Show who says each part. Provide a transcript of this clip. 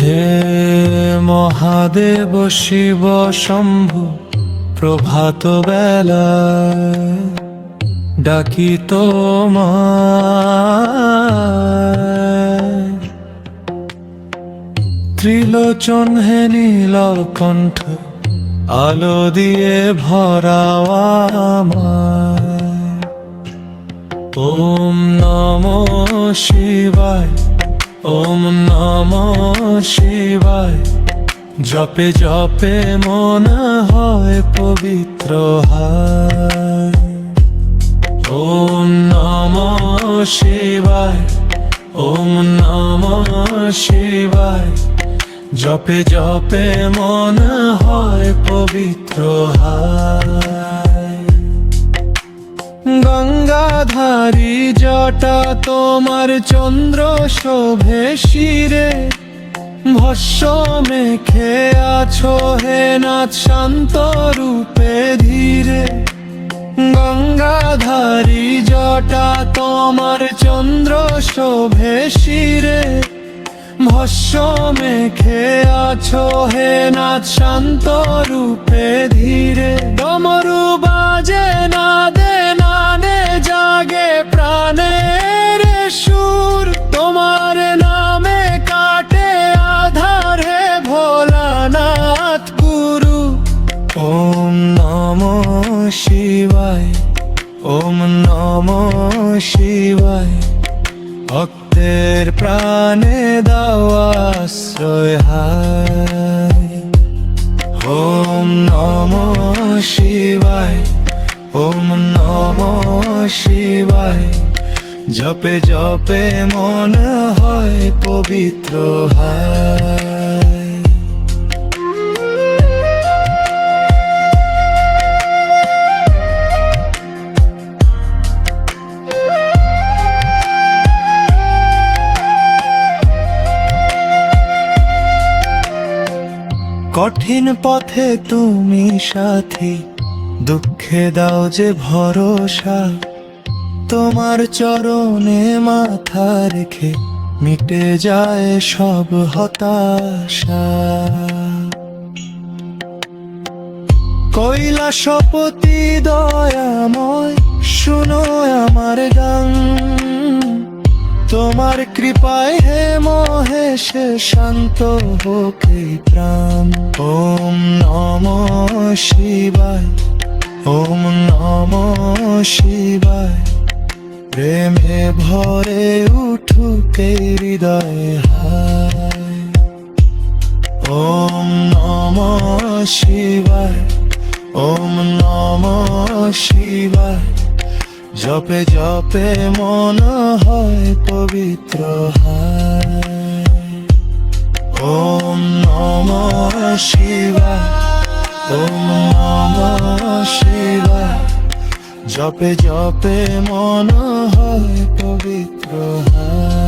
Speaker 1: হে মহাদেব শিব শম্ভু, প্রভাত বেলায় ডাকি তোমায়। ত্রিলোচন হে নীলকণ্ঠ, আলো দিয়ে ভরাও আমায়। ওম নমঃ শিবায়, ওম নমঃ শিবায়। জপে জপে মন হয় পবিত্র হয়। ওম নমঃ শিবায়, ওম নমঃ শিবায়। জপে জপে মন হয় পবিত্র হয়। গঙ্গাধারী জটা তোমার চন্দ্র শোভে শিরে, ভস্য মেখে আছো হে নাথ শান্ত রূপে ধীরে। গঙ্গাধারী জটা তোমার চন্দ্র শোভে শিরে, ভস্য মেখে আছো হে নাথ শান্ত রূপে ধীরে। ডমরু বাজে নাদে নাদে জাগে প্রাণের সুর, তোমার নামে কাটে আধার হে ভোলানাথ গুরু। ওম নমঃ শিবায়, ওম নমঃ শিবায়। ভক্তের প্রাণে দাও আশ্রয় হায়। ওম নমঃ শিবায়, ওম নমঃ শিবায়। জপে জপে মন হয় পবিত্র হয়। কঠিন পথে তুমি সাথী, দুঃখে দাও যে ভরসা। তোমার চরণে মাথা রেখে মিটে যায় সব হতাশা। কৈলাসপতি দয়াময়, শুনো আমার গান। তোমার কৃপায় হে মহেশে শান্ত হোক এই প্রাণ। ওম নমঃ শিবায়, ওম নমঃ শিবায়। প্রেমে ভরে উঠুক এই হৃদয় হায়। ওম নমঃ শিবায়, ওম নমঃ শিবায়। জপে জপে মন হয় পবিত্র হয়। ওম নমঃ শিবায়, ওম নমঃ শিবায়। জপে জপে মন হয় পবিত্র হয়।